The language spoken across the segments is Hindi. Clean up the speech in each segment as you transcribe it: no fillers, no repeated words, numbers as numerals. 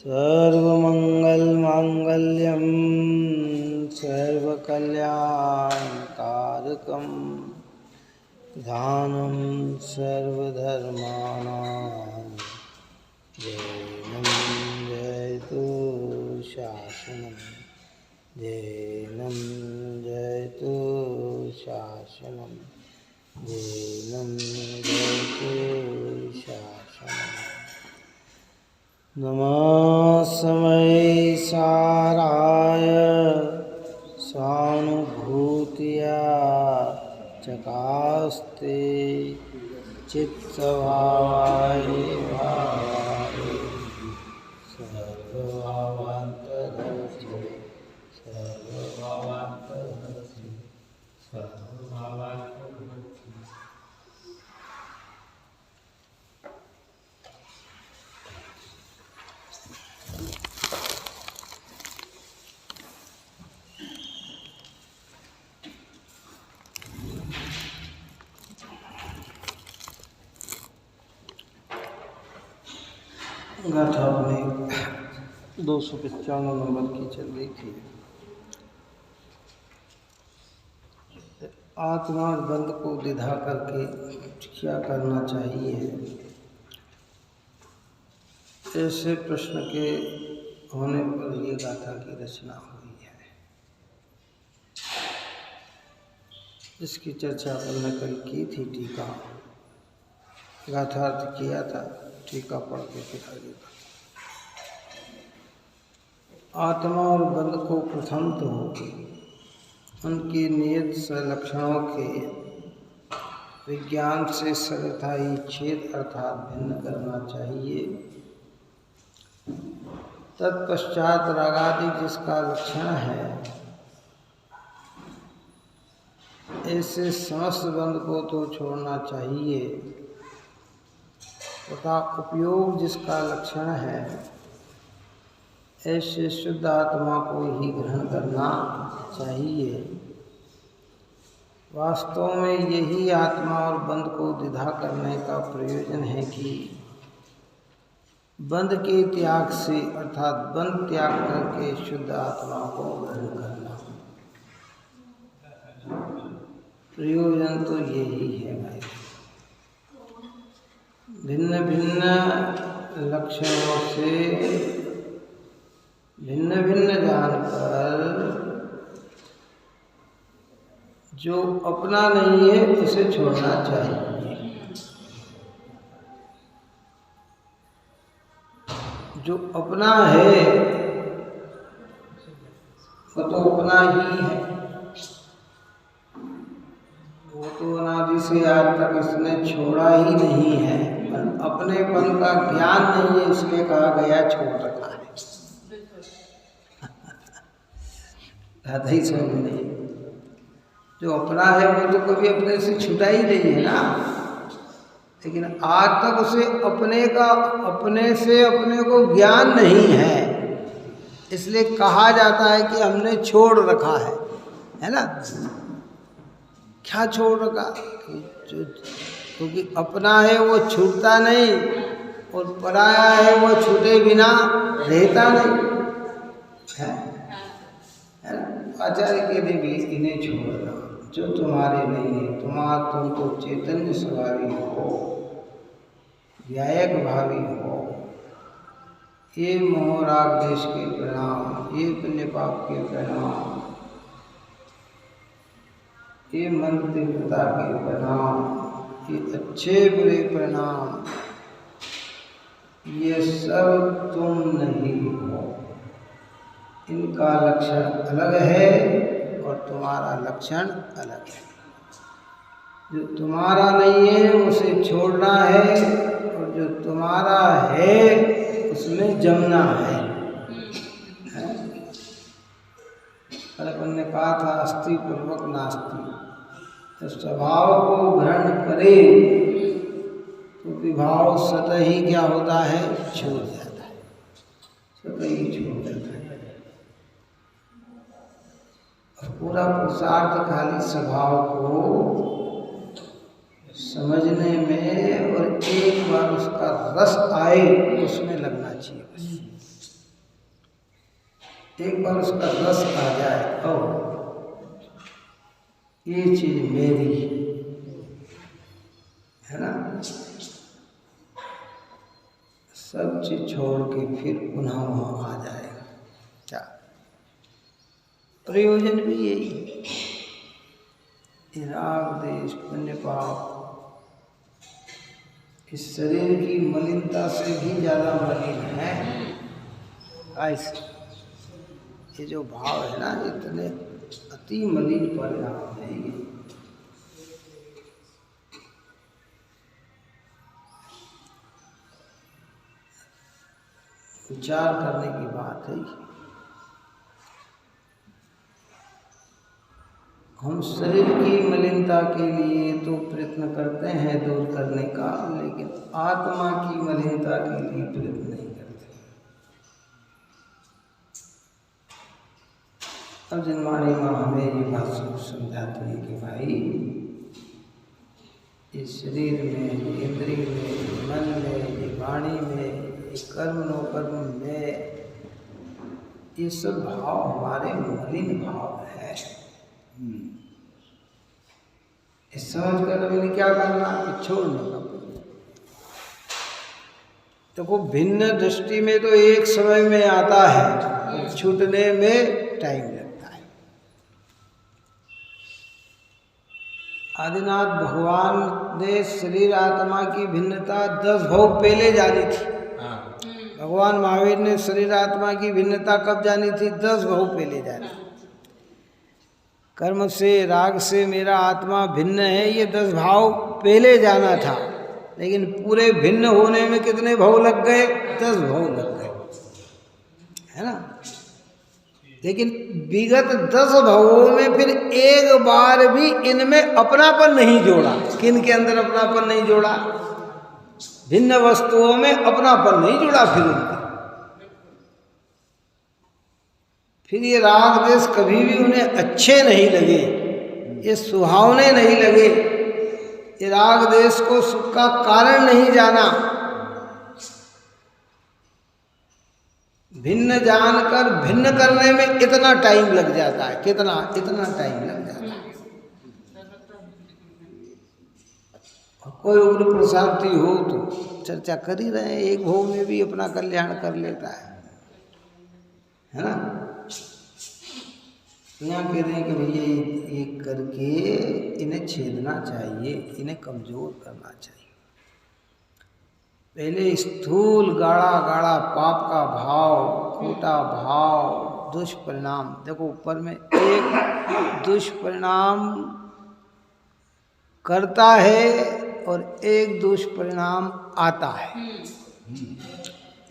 सर्वमंगलमांगल्यं सर्वकल्याणकारकं प्रधानं सर्वधर्माणां जैनं जयतु शासनं जैनं जयतु शासनं जैनं जयतु शासनं। नमस्मै साराय स्वानुभूत्या चकास्ते चित्सभावाय भावाय सर्वभावान्तरस्य सर्वभावान्तरस्य सर्वभावान्तरस्य। गाथा अपने 295 नंबर की चल रही थी। आत्मा और बंध को दिधा करके क्या करना चाहिए, ऐसे प्रश्न के होने पर ये गाथा की रचना हुई है। इसकी चर्चा हमने कल की थी। टीका गाथार्थ किया था, टीका पढ़ के फिर आगे। आत्मा और बंध को प्रथम तो उनकी नियत लक्षणों के विज्ञान से सर्वथा ही छेद अर्थात भिन्न करना चाहिए। तत्पश्चात रागादि जिसका लक्षण है, ऐसे समस्त बंध को तो छोड़ना चाहिए तथा उपयोग जिसका लक्षण है, ऐसे शुद्ध आत्मा को ही ग्रहण करना चाहिए। वास्तव में यही आत्मा और बंध को द्विधा करने का प्रयोजन है कि बंध के त्याग से अर्थात बंध त्याग करके शुद्ध आत्मा को ग्रहण करना। प्रयोजन तो यही है भाई। भिन्न भिन्न लक्षणों से भिन्न भिन्न जानकर जो अपना नहीं है उसे छोड़ना चाहिए। जो अपना है वो तो अपना ही है। वो तो अनादि से आज तक इसने छोड़ा ही नहीं है। अपनेपन का ज्ञान नहीं है, इसलिए कहा गया छोड़ रखा है। ज़्यादा ही समझ नहीं। जो अपना है वो तो कभी अपने से छूटा ही नहीं है ना। लेकिन आज तक उसे अपने से अपने को ज्ञान नहीं है, इसलिए कहा जाता है कि हमने छोड़ रखा है ना। क्या छोड़ रखा? क्योंकि अपना है वो छूटता नहीं और पराया है वो छूटे बिना रहता नहीं है। आचार्य के लिए भी इन्हें छोड़ना जो तुम्हारे नहीं है। तुम तो चैतन्य स्वभावी हो, व्यायक भावी हो। ये मोहराग देश के प्रणाम, ये पुण्य पाप के प्रणाम, ये मंत्र तीव्रता के प्रणाम, ये अच्छे बुरे प्रणाम, ये सब तुम नहीं हो। इनका लक्षण अलग है और तुम्हारा लक्षण अलग है। जो तुम्हारा नहीं है उसे छोड़ना है और जो तुम्हारा है उसमें जमना है। अपन ने कहा था अस्थि पूर्वक नास्ति। तो स्वभाव को ग्रहण करे तो विभाव स्वतः ही क्या होता है? छोड़ जाता है, स्वतः ही छोड़ जाता है। और पूरा पुरुषार्थ खाली स्वभाव को समझने में और एक बार उसका रस आए उसमें लगना चाहिए बस। एक बार उसका रस आ जाए, और ये चीज मेरी है ना, सब चीज छोड़ के फिर पुनः वहाँ आ जाएगा। क्या प्रयोजन भी यही है। ये राग देश पुण्य पाप इस शरीर की मलिनता से भी ज्यादा मलिन है। ऐसे ये जो भाव है ना, इतने अति मलिन परिणाम है ये। विचार करने की बात है। हम शरीर की मलिनता के लिए तो प्रयत्न करते हैं दूर करने का, लेकिन आत्मा की मलिनता के लिए प्रयत्न नहीं करते। अब जिनवाणी माँ हमें ये बात समझाती है कि भाई इस शरीर में, ये इंद्रिय में, ये मन में, ये वाणी में, ये कर्म नो कर्म में, ये सब भाव हमारे मलिन भाव है। इस समझ कर अभी क्या करना कि छोड़ने का। देखो भिन्न दृष्टि में तो एक समय में आता है, छूटने में टाइम लगता है। आदिनाथ भगवान ने शरीर आत्मा की भिन्नता 10 भव पहले जानी थी। भगवान महावीर ने शरीर आत्मा की भिन्नता कब जानी थी? 10 भव पहले जानी। कर्म से, राग से मेरा आत्मा भिन्न है, ये 10 भाव पहले जाना था। लेकिन पूरे भिन्न होने में कितने भव लग गए? 10 भव लग गए, है ना। लेकिन विगत 10 भवों में फिर एक बार भी इनमें अपनापन नहीं जोड़ा। किन के अंदर अपनापन नहीं जोड़ा? भिन्न वस्तुओं में अपनापन नहीं जुड़ा। फिर ये राग देश कभी भी उन्हें अच्छे नहीं लगे, ये सुहावने नहीं लगे, ये राग देश को सुख का कारण नहीं जाना। भिन्न जानकर भिन्न करने में इतना टाइम लग जाता है। कितना? इतना टाइम लग जाता है। कोई उग्र प्रसादी हो तो चर्चा कर ही रहे हैं, एक भव में भी अपना कल्याण कर लेता है ना। यहाँ कह रहे हैं कि भैया एक करके इन्हें छेदना चाहिए, इन्हें कमजोर करना चाहिए। पहले स्थूल गाढ़ा गाढ़ा पाप का भाव, खोटा भाव, दुष्परिणाम। देखो ऊपर में एक दुष्परिणाम करता है और एक दुष्परिणाम आता है।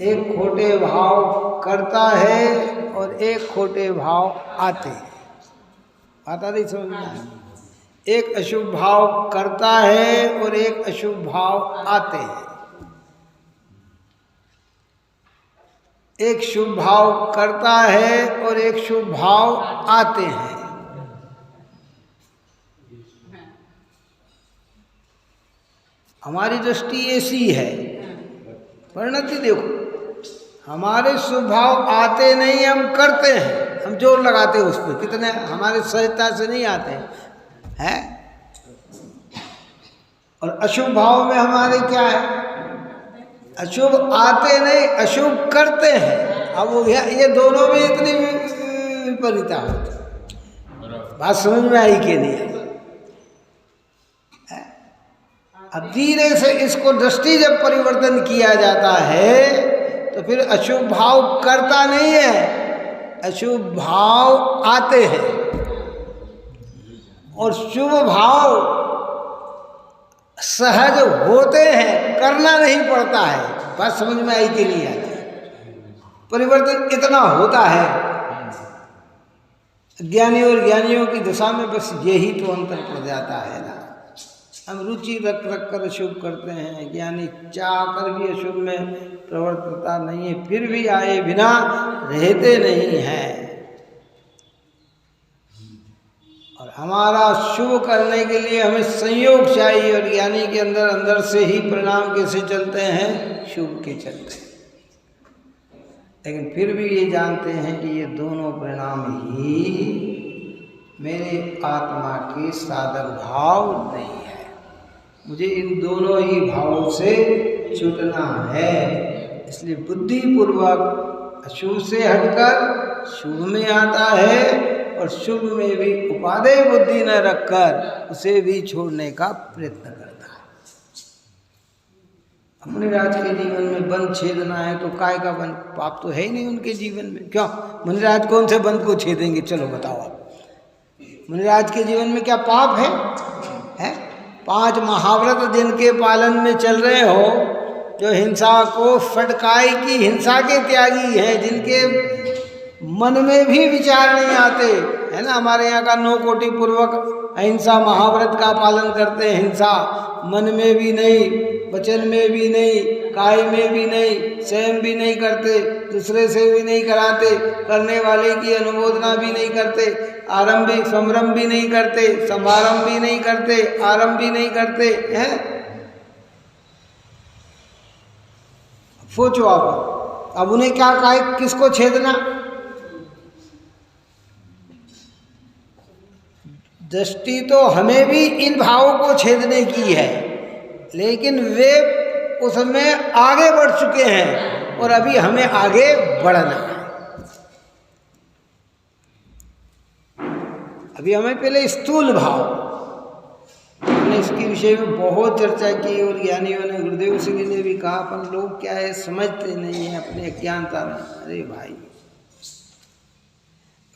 एक खोटे भाव करता है और एक खोटे भाव आते हैं। आता नहीं समझ में? एक अशुभ भाव करता है और एक अशुभ भाव आते हैं। एक शुभ भाव करता है और एक शुभ भाव आते हैं। हमारी दृष्टि ऐसी है, परिणति देखो, हमारे शुभ भाव आते नहीं, हम करते हैं, हम जोर लगाते हैं उस पर। कितने हमारे सहजता से नहीं आते हैं। और अशुभ भाव में हमारे क्या है? अशुभ आते नहीं, अशुभ करते हैं। अब वो ये दोनों में इतनी विपरीतता होती। बात समझ में आई कि नहीं? अब धीरे से इसको दृष्टि जब परिवर्तन किया जाता है तो फिर अशुभ भाव करता नहीं है, अशुभ भाव आते हैं। और शुभ भाव सहज होते हैं, करना नहीं पड़ता है। बात समझ में आई कि नहीं आती? परिवर्तन इतना होता है। ज्ञानी और ज्ञानियों की दशा में बस यही तो अंतर पड़ जाता है ना। हम रुचि रख रख कर अशुभ करते हैं, ज्ञानी चाह कर भी अशुभ में प्रवर्तता नहीं है, फिर भी आए बिना रहते नहीं हैं। और हमारा शुभ करने के लिए हमें संयोग चाहिए, और ज्ञानी के अंदर अंदर से ही परिणाम कैसे चलते हैं? शुभ के चलते हैं। लेकिन फिर भी ये जानते हैं कि ये दोनों परिणाम ही मेरे आत्मा के साधक भाव नहीं है। मुझे इन दोनों ही भावों से छूटना है। इसलिए बुद्धिपूर्वक अशुभ से हटकर शुभ में आता है और शुभ में भी उपादेय बुद्धि न रखकर उसे भी छोड़ने का प्रयत्न करता है। मुनिराज के जीवन में बंद छेदना है तो काय का बंद? पाप तो है ही नहीं उनके जीवन में। क्यों मुनिराज कौन से बंद को छेदेंगे? चलो बताओ आप। मुनिराज के जीवन में क्या पाप है? 5 महाव्रत जिनके पालन में चल रहे हो, जो हिंसा को फटकाई की हिंसा के त्यागी हैं, जिनके मन में भी विचार नहीं आते, है ना। हमारे यहाँ का 9 कोटि पूर्वक अहिंसा महाव्रत का पालन करते हैं। हिंसा मन में भी नहीं, वचन में भी नहीं, काय में भी नहीं, स्वयं भी नहीं करते, दूसरे से भी नहीं कराते, करने वाले की अनुमोदना भी नहीं करते, आरंभ संरंभ भी नहीं करते, समारंभ भी नहीं करते, आरंभ भी नहीं करते हैं। सोचो आप, अब उन्हें क्या काय किसको छेदना? दृष्टि तो हमें भी इन भावों को छेदने की है, लेकिन वे उसमें आगे बढ़ चुके हैं और अभी हमें आगे बढ़ना है। अभी हमें पहले स्थूल भाव, हमने इसके विषय में बहुत चर्चा की और ज्ञानियों ने, गुरुदेव सिंह ने भी कहा, अपन लोग क्या है समझते नहीं है अपने अज्ञानता में। अरे भाई,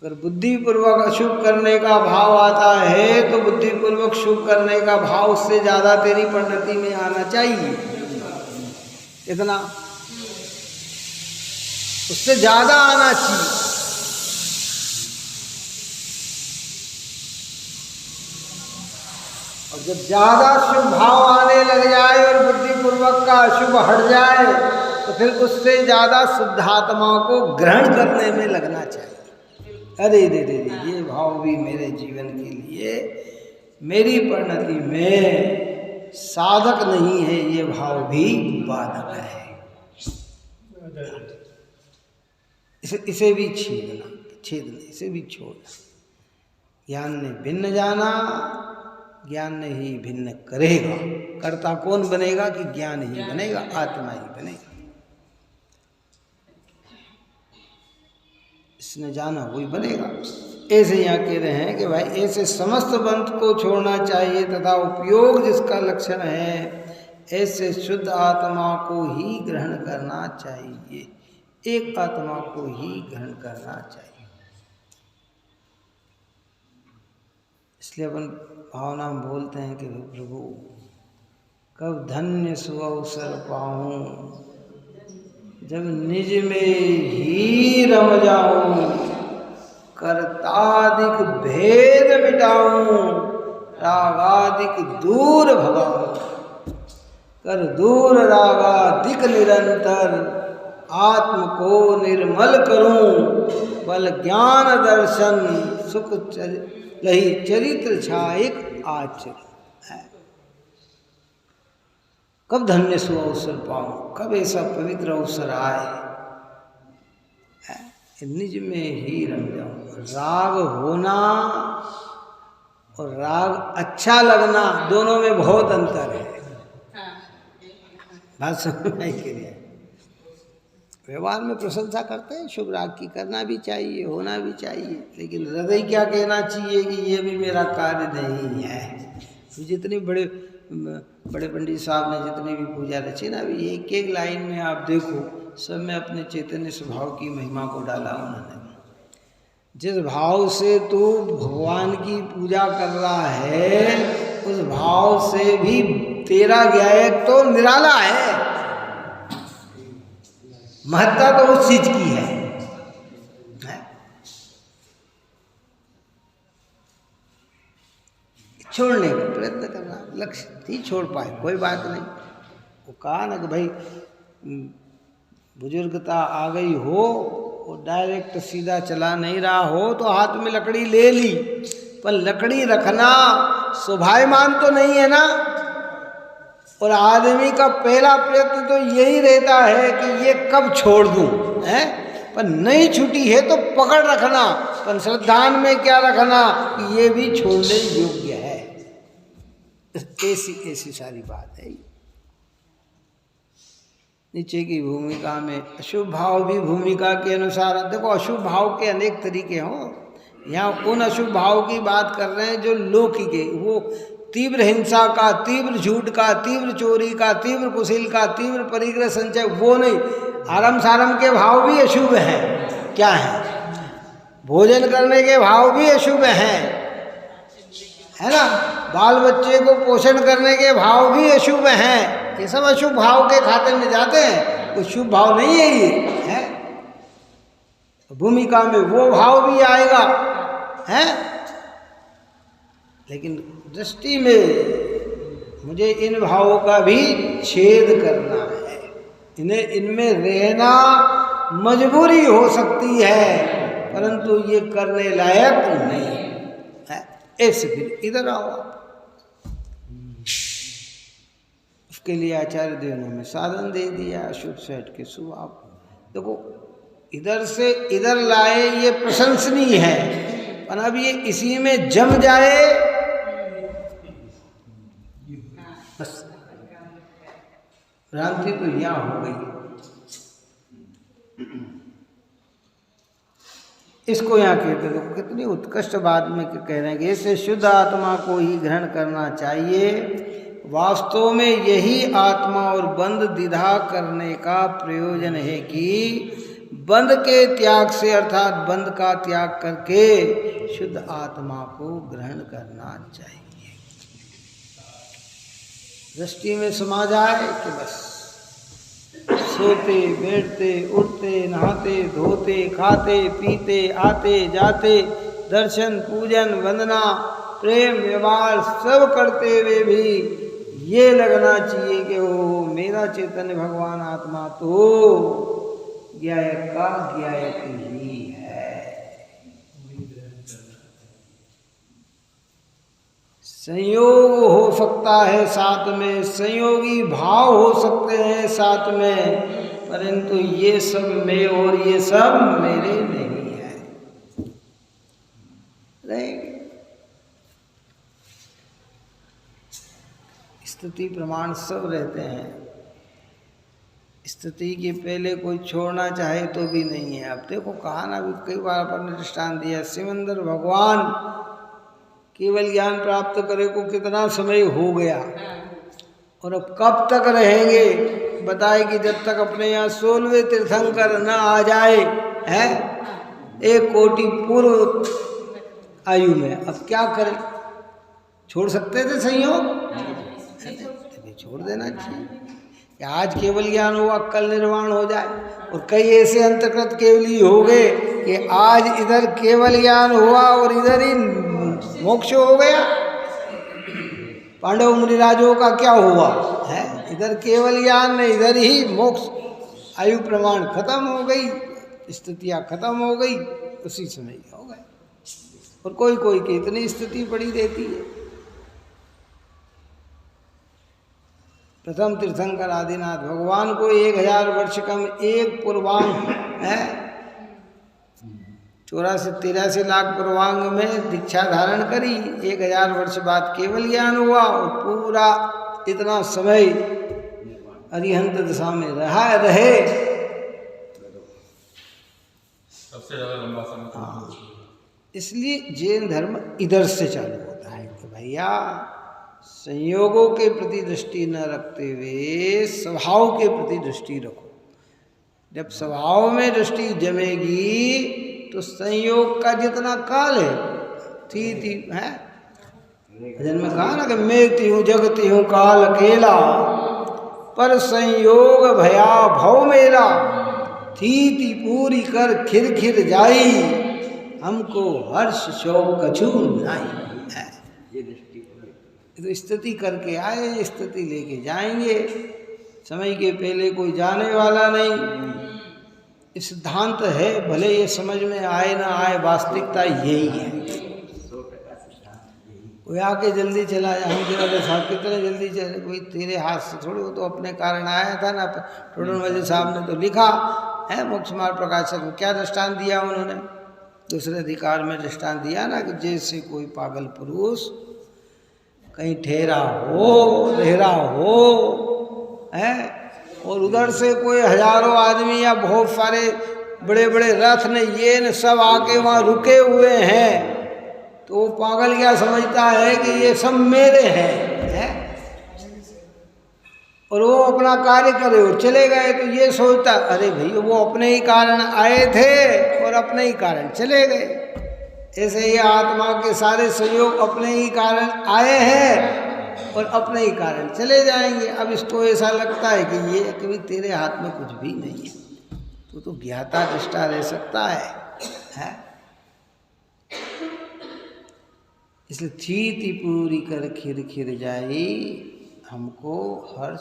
अगर बुद्धिपूर्वक अशुभ करने का भाव आता है तो बुद्धिपूर्वक शुभ करने का भाव उससे ज़्यादा तेरी परिणति में आना चाहिए। इतना उससे ज़्यादा आना चाहिए। और जब ज़्यादा शुभ भाव आने लग जाए और बुद्धिपूर्वक का अशुभ हट जाए तो फिर उससे ज़्यादा शुद्धात्मा को ग्रहण करने में लगना चाहिए। अरे दे ये भाव भी मेरे जीवन के लिए, मेरी परिणति में साधक नहीं है, ये भाव भी बाधक है। इसे भी छेदना, इसे भी छोड़ना। ज्ञान ने भिन्न जाना, ज्ञान ने ही भिन्न करेगा। कर्ता कौन बनेगा? कि ज्ञान ही बनेगा, आत्मा ही बनेगा। इसने जाना वही बनेगा। ऐसे यहाँ कह रहे हैं कि भाई ऐसे समस्त बंध को छोड़ना चाहिए तथा उपयोग जिसका लक्षण है ऐसे शुद्ध आत्मा को ही ग्रहण करना चाहिए, एक आत्मा को ही ग्रहण करना चाहिए। इसलिए अपन भावना में बोलते हैं कि प्रभु कब धन्य सुअवसर पाऊं, जब निज में ही रम जाऊं, कर्तादिक भेद मिटाऊं, रागादिक दूर भगाऊं, कर दूर रागादिक निरंतर, आत्म को निर्मल करूं, बल ज्ञान दर्शन सुख लही चरित्र छायक आचरण। कब धन्य सु अवसर पाऊं, कब ऐसा पवित्र अवसर आए, निज में ही रम जाऊं। राग होना और राग अच्छा लगना दोनों में बहुत अंतर है। बात समझने के लिए व्यवहार में प्रशंसा करते हैं, शुभ राग की करना भी चाहिए, होना भी चाहिए, लेकिन हृदय क्या कहना चाहिए कि ये भी मेरा कार्य नहीं है। जितने बड़े पंडित साहब ने जितनी भी पूजा रची ना, अभी एक एक लाइन में आप देखो, सब में अपने चैतन्य स्वभाव की महिमा को डाला उन्होंने। जिस भाव से तू भगवान की पूजा कर रहा है उस भाव से भी तेरा गायक तो निराला है। महत्ता तो उस चीज की है। छोड़ने का प्रयत्न करना, लक्ष्य नहीं छोड़ पाए कोई बात नहीं। वो कहा ना कि भाई बुजुर्गता आ गई हो और डायरेक्ट सीधा चला नहीं रहा हो तो हाथ में लकड़ी ले ली, पर लकड़ी रखना शोभायमान तो नहीं है ना। और आदमी का पहला प्रयत्न तो यही रहता है कि ये कब छोड़ दूं, है पर नहीं छूटी है तो पकड़ रखना, पर श्रद्धान में क्या रखना कि ये भी छोड़ने योग्य है। ऐसी सारी बात है। नीचे की भूमिका में अशुभ भाव भी भूमिका के अनुसार, देखो अशुभ भाव के अनेक तरीके हों, यहाँ उन अशुभ भाव की बात कर रहे हैं जो लौकिक है, वो तीव्र हिंसा का, तीव्र झूठ का, तीव्र चोरी का, तीव्र कुशील का, तीव्र परिग्रह संचय, वो नहीं। आरम सारम के भाव भी अशुभ हैं। क्या है? भोजन करने के भाव भी अशुभ हैं, है ना। बाल बच्चे को पोषण करने के भाव भी अशुभ हैं। ये सब अशुभ भाव के खाते में जाते हैं, कोई शुभ भाव नहीं है ये, है। भूमिका में वो भाव भी आएगा, है। लेकिन दृष्टि में मुझे इन भावों का भी छेद करना है। इन्हें इनमें रहना मजबूरी हो सकती है, परंतु ये करने लायक नहीं है। ऐसे फिर इधर आओ। उसके लिए आचार्य देव ने हमें साधन दे दिया, अशुभ से हट के शुभ। आप देखो इधर से इधर लाए, ये प्रशंसनीय है, पर अब ये इसी में जम जाए बस भ्रांति तो यहाँ हो गई। इसको यहाँ कहते देखो कितनी उत्कृष्ट बात में कह रहे हैं कि ऐसे शुद्ध आत्मा को ही ग्रहण करना चाहिए। वास्तव में यही आत्मा और बंध द्विधा करने का प्रयोजन है कि बंध के त्याग से, अर्थात बंध का त्याग करके शुद्ध आत्मा को ग्रहण करना चाहिए। दृष्टि में समा जाए कि बस सोते बैठते उठते नहाते धोते खाते पीते आते जाते दर्शन पूजन वंदना प्रेम व्यवहार सब करते हुए भी ये लगना चाहिए कि वो मेरा चैतन्य भगवान आत्मा तो ज्ञायक का ज्ञायक ही है। संयोग हो सकता है साथ में, संयोगी भाव हो सकते हैं साथ में, परंतु ये सब मैं और ये सब मेरे नहीं है। स्थिति प्रमाण सब रहते हैं। स्थिति के पहले कोई छोड़ना चाहे तो भी नहीं है। अब देखो कहा ना, अभी कई बार अपन ने दृष्टांत दिया, सिमंदर भगवान केवल ज्ञान प्राप्त करे को कितना समय हो गया, और अब कब तक रहेंगे बताए कि जब तक अपने यहाँ 16वें तीर्थंकर न आ जाए, है 1 कोटि पूर्व आयु में। अब क्या करें? छोड़ सकते थे संयोग, छोड़ देना चाहिए कि आज केवल ज्ञान हुआ कल निर्वाण हो जाए। और कई ऐसे अंतर्गत केवली हो गए कि आज इधर केवल ज्ञान हुआ और इधर ही मोक्ष हो गया। पांडव मुनिराजों का क्या हुआ है? इधर केवल ज्ञान में इधर ही मोक्ष, आयु प्रमाण खत्म हो गई, स्थितियाँ खत्म हो गई, उसी समय हो गए। और कोई कोई की इतनी स्थिति पड़ी रहती है। प्रथम तीर्थंकर आदिनाथ भगवान को 1000 वर्ष कम एक पूर्वांग है, 84-83 लाख पूर्वांग में दीक्षा धारण करी। 1000 वर्ष बाद केवल ज्ञान हुआ और पूरा इतना समय अरिहंत दशा में रहे। सबसे ज्यादा लंबा समय। इसलिए जैन धर्म इधर से चालू होता है कि भैया संयोगों के प्रति दृष्टि न रखते हुए स्वभाव के प्रति दृष्टि रखो। जब स्वभाव में दृष्टि जमेगी तो संयोग का जितना काल है थी है, भजन में कहा ना कि मैं हूँ जगती हूँ काल अकेला, पर संयोग भया भव मेला, थी पूरी कर खिर खिर जाई, हमको हर्ष शोक कछु नहीं। तो स्थिति करके आए, स्थिति लेके जाएंगे। समय के पहले कोई जाने वाला नहीं। ये सिद्धांत है, भले ये समझ में आए ना आए, वास्तविकता यही है। कोई आके जल्दी चला जाए, हम जिन्होंने साहब कितने जल्दी चले, कोई तेरे हाथ से थोड़ी, वो तो अपने कारण आया था ना। टोडर वजीर साहब ने तो लिखा है मोक्ष मार्ग प्रकाशक को क्या दृष्टांत दिया उन्होंने? दूसरे अधिकार में दृष्टांत दिया ना कि जैसे कोई पागल पुरुष कहीं ठहरा हो है, और उधर से कोई हजारों आदमी या बहुत सारे बड़े बड़े रथ ने ये न सब आके वहाँ रुके हुए हैं, तो वो पागल क्या समझता है कि ये सब मेरे हैं, और वो अपना कार्य करे और चले गए। तो ये सोचता अरे भाई वो अपने ही कारण आए थे और अपने ही कारण चले गए। ऐसे ही आत्मा के सारे संयोग अपने ही कारण आए हैं और अपने ही कारण चले जाएंगे। अब इसको ऐसा लगता है कि ये कभी तेरे हाथ में कुछ भी नहीं है, तो ज्ञाता दृष्टा रह सकता है? इसलिए थी पूरी कर खिर खिर जाई, हमको हर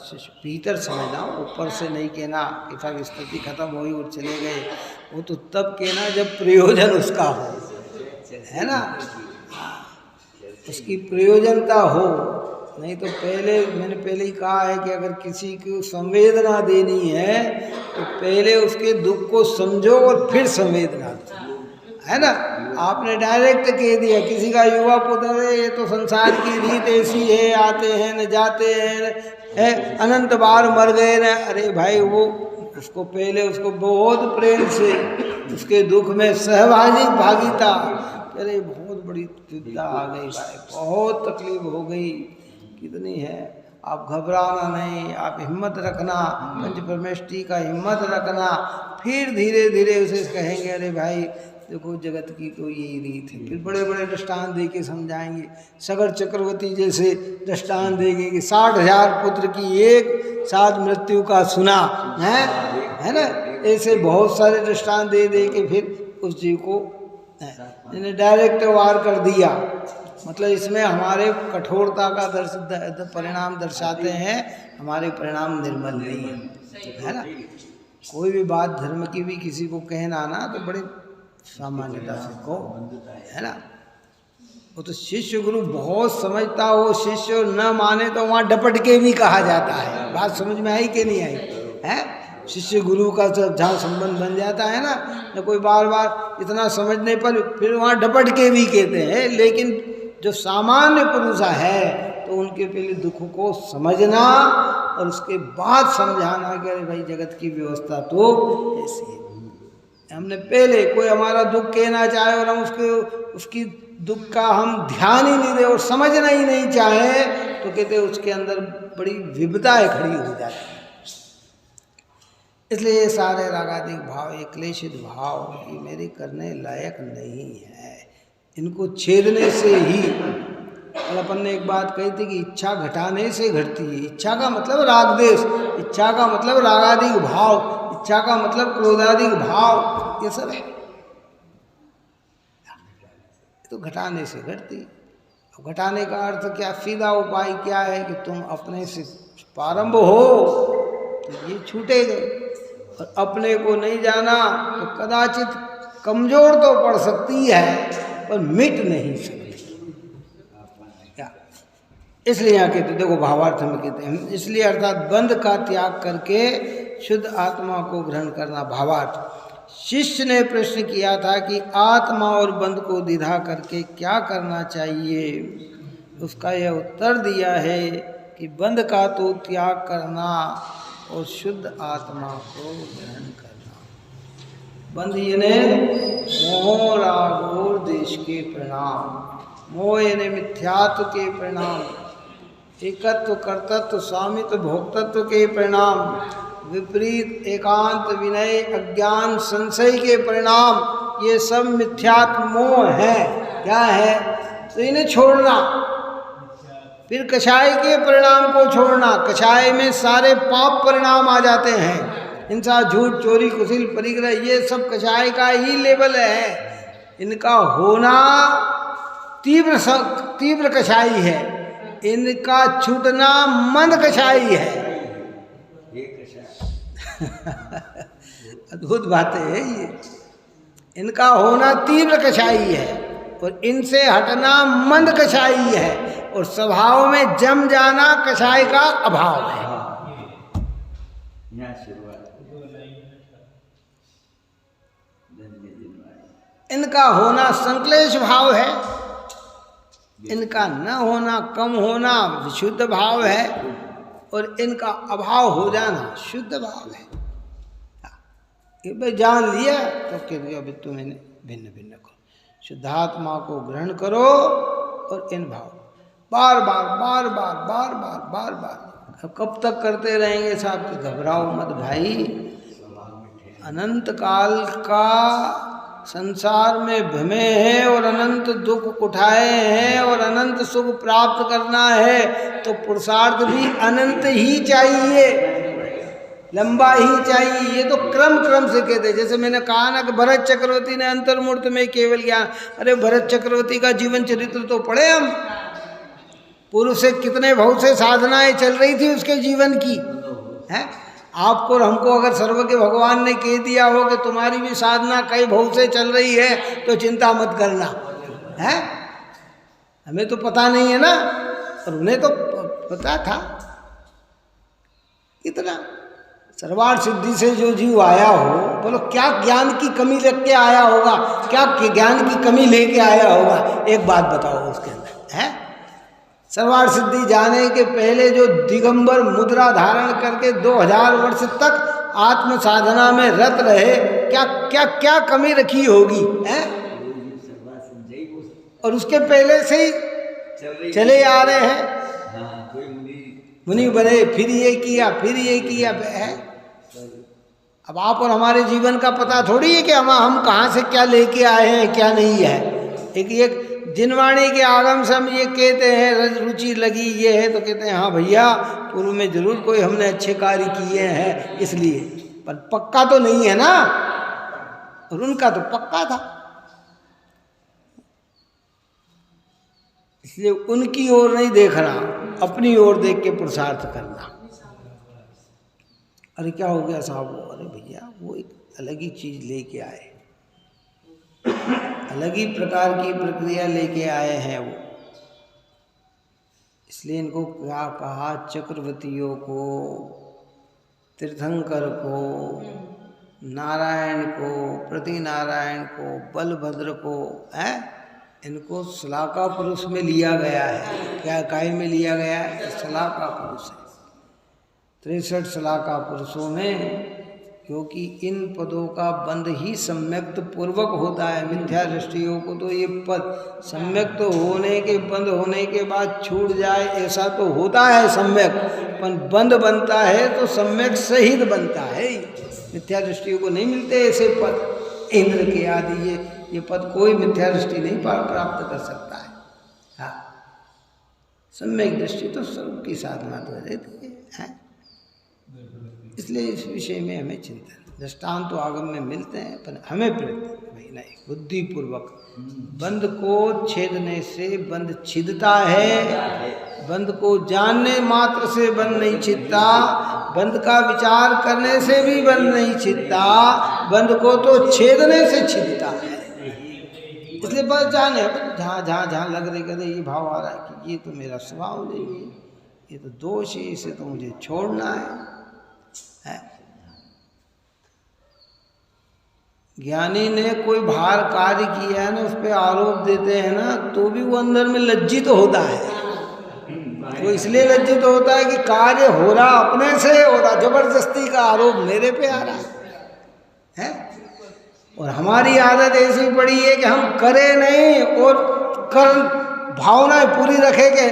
भीतर समझना, ऊपर से नहीं कहना कि सब स्थिति खत्म हुई और चले गए। वो तो तब कहना जब प्रयोजन उसका हो, है ना, उसकी प्रयोजनता हो। नहीं तो मैंने पहले ही कहा है कि अगर किसी को संवेदना देनी है तो पहले उसके दुख को समझो और फिर संवेदना दो, है ना। आपने डायरेक्ट कह दिया किसी का युवा पुत्र है, ये तो संसार की रीत ऐसी है, आते हैं न जाते हैं, अनंत बार मर गए न। अरे भाई वो उसको पहले उसको बहुत प्रेम से उसके दुख में भागीता, अरे बहुत बड़ी विपदा आ गई भाई, बहुत तकलीफ हो गई, कितनी है, आप घबराना नहीं, आप हिम्मत रखना, पंच परमेष्टि का हिम्मत रखना। फिर धीरे धीरे उसे कहेंगे अरे भाई देखो जगत की तो यही रीत है। फिर बड़े बड़े दृष्टांत दे के समझाएंगे, सगर चक्रवर्ती जैसे दृष्टांत देंगे कि 60,000 पुत्र की एक साथ मृत्यु का सुना है ना। ऐसे बहुत सारे दृष्टांत दे के फिर उस जीव को डायरेक्ट वार कर दिया। मतलब इसमें हमारे कठोरता का परिणाम दर्शाते हैं, हमारे परिणाम निर्मल नहीं है ना। कोई भी बात धर्म की भी किसी को कहना ना तो बड़े सामान्यता से को, है ना। वो तो शिष्य गुरु बहुत समझता हो, शिष्य न माने तो वहाँ डपट के भी कहा जाता है। बात समझ में आई कि नहीं आई है? शिष्य गुरु का जहाँ संबंध बन जाता है ना, तो कोई बार बार इतना समझने पर फिर वहाँ डपट के भी कहते हैं। लेकिन जो सामान्य पुरुष है तो उनके पहले दुख को समझना और उसके बाद समझाना कि अरे भाई जगत की व्यवस्था तो ऐसी है। हमने पहले कोई हमारा दुख कहना चाहे और हम उसकी दुख का हम ध्यान ही नहीं दे और समझना ही नहीं चाहे तो कहते उसके अंदर बड़ी विपदाएं खड़ी हो जाती है। इसलिए ये सारे रागादिक भाव, ये क्लेशित भाव ये मेरे करने लायक नहीं है। इनको छेदने से ही, और अपन ने एक बात कही थी कि इच्छा घटाने से घटती है। इच्छा का मतलब राग देश, इच्छा का मतलब रागादिक भाव, इच्छा का मतलब क्रोधादिक भाव, ये सब है तो घटाने से घटती। अब घटाने का अर्थ क्या, सीधा उपाय क्या है कि तुम अपने से प्रारंभ हो तो ये छूटे गए, और अपने को नहीं जाना तो कदाचित कमजोर तो पड़ सकती है पर मिट नहीं सकती। क्या इसलिए यहाँ कहते देखो भावार्थ में कहते हैं, इसलिए अर्थात बंध का त्याग करके शुद्ध आत्मा को ग्रहण करना भावार्थ। शिष्य ने प्रश्न किया था कि आत्मा और बंध को द्विधा करके क्या करना चाहिए। उसका यह उत्तर दिया है कि बंध का तो त्याग करना और शुद्ध आत्मा को ग्रहण करना। बंध यानी मोह राग और देश के परिणाम, मोह यानी मिथ्यात्व के परिणाम, एकत्व कर्तृत्व स्वामित्व भोक्तत्व के परिणाम, विपरीत एकांत विनय अज्ञान संशय के परिणाम, ये सब मिथ्यात्व मोह है। क्या है? तो इन्हें छोड़ना। फिर कषाय के परिणाम को छोड़ना। कषाय में सारे पाप परिणाम आ जाते हैं, हिंसा झूठ चोरी कुशिल परिग्रह, ये सब कषाय का ही लेवल है। इनका होना तीव्र कषाई है, इनका छूटना मंद कषाई है। अद्भुत बातें है ये। इनका होना तीव्र कषाई है और इनसे हटना मंद कषाई है, और स्वभाव में जम जाना कषाय का अभाव है। इनका होना संक्लेश भाव है, इनका न होना कम होना विशुद्ध भाव है, और इनका अभाव हो जाना शुद्ध भाव है। ये भाई जान लिया तो कह दिया अभी तुम इन्हें भिन्न भिन्न करो, शुद्धात्मा को ग्रहण करो और इन भाव बार बार बार बार बार बार बार बार कब तक करते रहेंगे साहब? घबराओ मत भाई, अनंत काल का संसार में भ्रमे हैं और अनंत दुख उठाए हैं और अनंत सुख प्राप्त करना है तो पुरुषार्थ भी अनंत ही चाहिए, लंबा ही चाहिए। ये तो क्रम क्रम से कहते, जैसे मैंने कहा ना कि भरत चक्रवर्ती ने अंतर्मूर्त में केवल ज्ञान, अरे भरत चक्रवर्ती का जीवन चरित्र तो पढ़े हम, पूर्व से कितने बहुत से साधनाएं चल रही थी उसके जीवन की है। आपको और हमको अगर सर्वज्ञ भगवान ने कह दिया हो कि तुम्हारी भी साधना कई बहुत से चल रही है तो चिंता मत करना है, हमें तो पता नहीं है ना, और उन्हें तो पता था। इतना सर्वार्थ सिद्धि से जो जीव आया हो, बोलो क्या ज्ञान की कमी रख के आया होगा, क्या ज्ञान की कमी लेके आया होगा? एक बात बताओ उसके अंदर है। सर्वार्थ सिद्धि जाने के पहले जो दिगंबर मुद्रा धारण करके 2000 वर्ष तक आत्म साधना में रत रहे, क्या क्या क्या कमी रखी होगी है? और उसके पहले से ही चले आ रहे हैं, मुनि बने, फिर ये किया फिर ये किया है। अब आप और हमारे जीवन का पता थोड़ी है कि हम कहाँ से क्या लेके आए हैं क्या नहीं है। एक जिनवाणी के आगम से हम ये कहते हैं रुचि लगी ये है तो कहते हैं हाँ भैया पूर्व में जरूर कोई हमने अच्छे कार्य किए हैं इसलिए, पर पक्का तो नहीं है ना, और उनका तो पक्का था। इसलिए उनकी ओर नहीं देखना, अपनी ओर देख के पुरुषार्थ करना। अरे क्या हो गया साहब? अरे भैया वो एक अलग ही चीज लेके आए, अलग ही प्रकार की प्रक्रिया लेके आए हैं वो, इसलिए इनको क्या कहा? चक्रवर्तियों को, तीर्थंकर को, नारायण को, प्रति नारायण को, बलभद्र को है, इनको शलाका पुरुष में लिया गया है। क्या काय में लिया गया है? शलाका पुरुष है। 63 शलाका पुरुषों में, क्योंकि इन पदों का बंध ही सम्यक्त पूर्वक होता है। मिथ्या दृष्टियों को तो ये पद सम्यक्त होने के, बंद होने के बाद छूट जाए ऐसा तो होता है सम्यक, पर बंद बनता है तो सम्यक सहित बनता है। मिथ्या दृष्टियों को नहीं मिलते ऐसे पद, इंद्र के आदि ये पद कोई मिथ्या दृष्टि नहीं प्राप्त कर सकता है। हाँ, सम्यक दृष्टि तो स्वरूप की साधना तो रहती है। इसलिए इस विषय में हमें चिंतन, दृष्टांत तो आगम में मिलते हैं, पर हमें भाई नहीं, बुद्धि पूर्वक बंध को छेदने से बंध छिदता है, बंध को जानने मात्र से बंध नहीं छिदता, बंध का विचार करने से भी बंध नहीं छिदता, बंध को तो छेदने से छिदता है। इसलिए बस जाने जहाँ जहाँ जहाँ लग रही करे ये भाव आ रहा है कि ये तो मेरा स्वभाव नहीं है, ये तो दोष है, इसे तो मुझे छोड़ना है। ज्ञानी ने कोई भार कार्य किया है ना, उस पर आरोप देते हैं ना, तो भी वो अंदर में लज्जित तो होता है। वो इसलिए लज्जित तो होता है कि कार्य हो रहा अपने से हो रहा, जबरदस्ती का आरोप मेरे पे आ रहा है। और हमारी आदत ऐसी पड़ी है कि हम करें नहीं और कर भावनाएं पूरी रखे के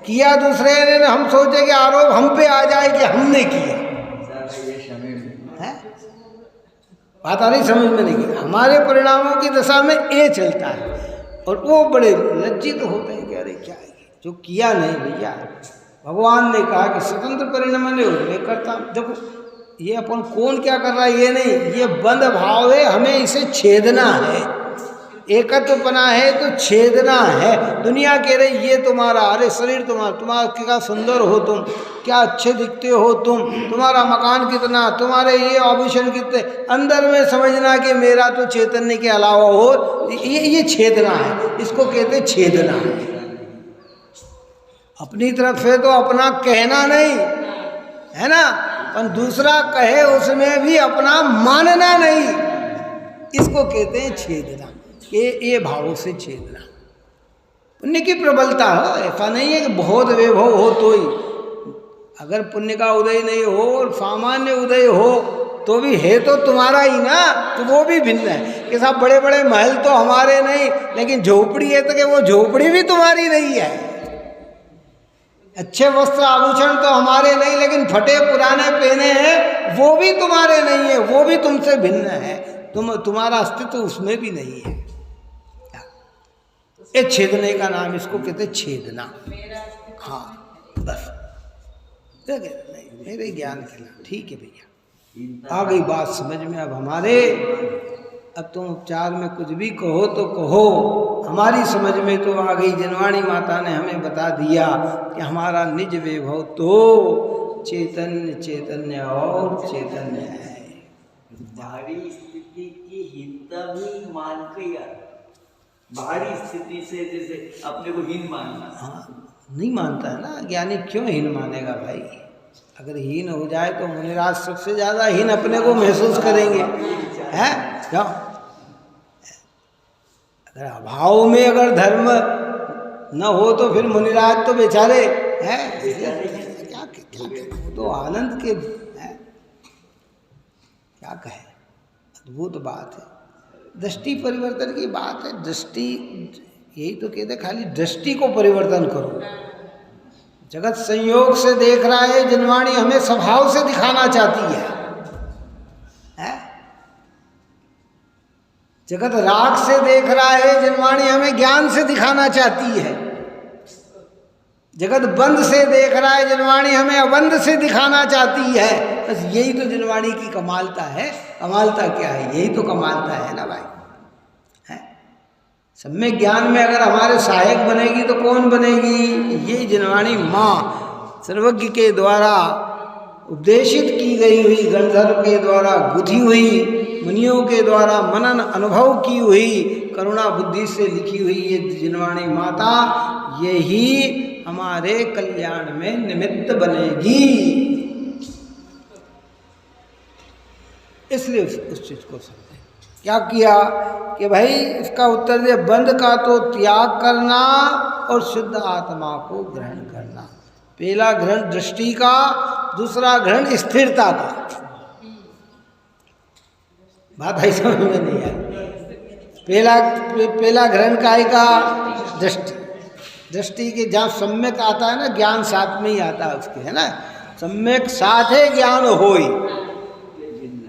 किया दूसरे ने, हम सोचे कि आरोप हम पे आ जाए कि हमने किया है। बात आ रही समझ में नहीं? हमारे परिणामों की दशा में ये चलता है, और वो बड़े लज्जित होते हैं कि अरे क्या है जो किया नहीं भैया। भगवान ने कहा कि स्वतंत्र परिणाम नहीं हो, मैं करता। देखो ये अपन कौन क्या कर रहा है ये नहीं, ये बंद भाव है, हमें इसे छेदना है। एकत्व बना है तो छेदना है। दुनिया कह रही ये तुम्हारा, अरे शरीर तुम्हारा क्या सुंदर हो तुम, क्या अच्छे दिखते हो तुम, तुम्हारा मकान कितना, तुम्हारे ये आभूषण कितने, अंदर में समझना कि मेरा तो चैतन्य के अलावा हो, ये छेदना है, इसको कहते छेदना है। अपनी तरफ से तो अपना कहना नहीं है ना, पर दूसरा कहे उसमें भी अपना मानना नहीं, इसको कहते हैं छेदना। ये भावों से छेदना। पुण्य की प्रबलता हो, ऐसा नहीं है कि बहुत वैभव हो तो ही। अगर पुण्य का उदय नहीं हो और सामान्य उदय हो तो भी है तो तुम्हारा ही ना, तो वो भी भिन्न है कि साहब बड़े बड़े महल तो हमारे नहीं, लेकिन झोपड़ी है तो कि वो झोपड़ी भी तुम्हारी नहीं है। अच्छे वस्त्र आभूषण तो हमारे नहीं, लेकिन फटे पुराने पहने हैं वो भी तुम्हारे नहीं है, वो भी तुमसे भिन्न है। तुम्हारा अस्तित्व उसमें भी नहीं है। ये छेदने का नाम, इसको कहते छेदना। हाँ बस नहीं, मेरे ज्ञान के नाम। ठीक है भैया, आ गई बात समझ में अब हमारे। अब तुम उपचार में कुछ भी कहो तो कहो, हमारी समझ में तो आ गई। जनवाणी माता ने हमें बता दिया कि हमारा निज वैभव तो चैतन्य चैतन्य और चैतन्य है। बाहरी स्थिति की हीनता भी मान के यार, बाहरी स्थिति से जैसे अपने को हीन मानना। हाँ नहीं मानता है ना ज्ञानी, क्यों हीन मानेगा भाई? अगर हीन हो जाए तो मुनिराज सबसे ज़्यादा हीन अपने को महसूस करेंगे, हैं क्यों? अगर अभाव में अगर धर्म न हो तो फिर मुनिराज तो बेचारे हैं, क्या तो आनंद के हैं, क्या कहे। अद्भुत बात है, दृष्टि परिवर्तन की बात है। दृष्टि, यही तो कहते खाली दृष्टि को परिवर्तन करो। जगत संयोग से देख रहा है, जनवाणी हमें स्वभाव से दिखाना चाहती है। जगत राग से देख रहा है, जनवाणी हमें ज्ञान से दिखाना चाहती है। जगत बंद से देख रहा है, जनवाणी हमें अबंध से दिखाना चाहती है। बस यही तो जनवाणी की कमालता है। कमालता क्या है? यही तो कमालता है ना भाई। सम्यक ज्ञान में अगर हमारे सहायक बनेगी तो कौन बनेगी? ये जनवाणी माँ सर्वज्ञ के द्वारा उपदेशित की गई हुई, गणधर्व के द्वारा गुथी हुई, मुनियों के द्वारा मनन अनुभव की हुई, करुणा बुद्धि से लिखी हुई ये जनवाणी माता, यही हमारे कल्याण में निमित्त बनेगी। इसलिए उस चीज को समझे। क्या किया कि भाई इसका उत्तर दे, बंध का तो त्याग करना और शुद्ध आत्मा को ग्रहण करना। पहला ग्रहण दृष्टि का, दूसरा ग्रहण स्थिरता का। बात है समझ में नहीं आई। पहला ग्रहण काय का? दृष्टि। दृष्टि के जहाँ सम्यक आता है ना, ज्ञान साथ में ही आता है उसके, है ना। सम्यक साथे ज्ञान होई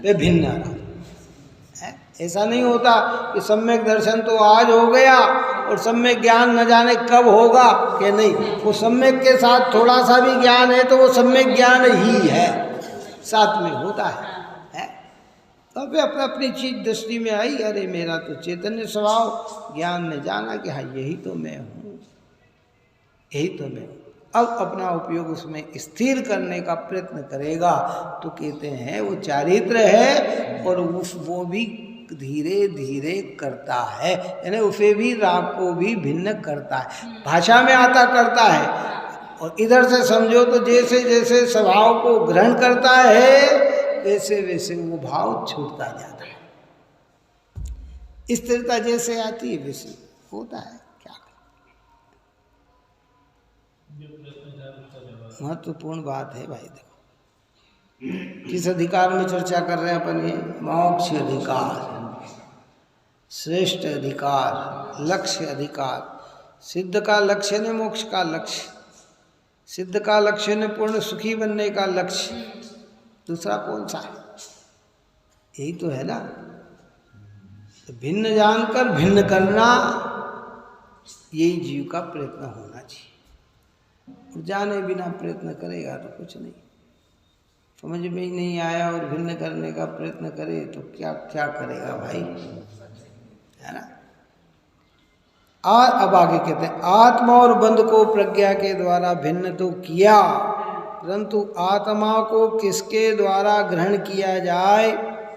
वे भिन्न। ऐसा नहीं होता कि सम्यक दर्शन तो आज हो गया और सम्यक ज्ञान न जाने कब होगा, कि नहीं। वो सम्यक के साथ थोड़ा सा भी ज्ञान है तो वो सम्यक ज्ञान ही है, साथ में होता है। तब वे अपनी अपनी चीज दृष्टि में आई, अरे मेरा तो चैतन्य स्वभाव। ज्ञान ने जाना कि हाँ यही तो मैं हूँ, यही तो मैं हूँ। अब अपना उपयोग उसमें स्थिर करने का प्रयत्न करेगा तो कहते हैं वो चारित्र है, और वो भी धीरे धीरे करता है, यानी उसे भी राग को भी भिन्न करता है। भाषा में आता करता है, और इधर से समझो तो जैसे जैसे स्वभाव को ग्रहण करता है वैसे वैसे वो भाव छूटता जाता है। स्थिरता जैसे आती है वैसे होता है। क्या महत्वपूर्ण बात है भाई। देखो किस अधिकार में चर्चा कर रहे हैं अपन? ये मोक्ष अधिकार, श्रेष्ठ अधिकार, लक्ष्य अधिकार। सिद्ध का लक्ष्य ने मोक्ष का लक्ष्य, सिद्ध का लक्ष्य ने पूर्ण सुखी बनने का लक्ष्य, दूसरा कौन सा है? यही तो है ना। तो भिन्न जानकर भिन्न करना, यही जीव का प्रयत्न होना चाहिए। और जाने बिना प्रयत्न करेगा तो कुछ नहीं। समझ में ही नहीं आया और भिन्न करने का प्रयत्न करे तो क्या क्या करेगा भाई, है ना। अब आगे कहते हैं, आत्मा और बंध को प्रज्ञा के द्वारा भिन्न तो किया, परंतु आत्मा को किसके द्वारा ग्रहण किया जाए,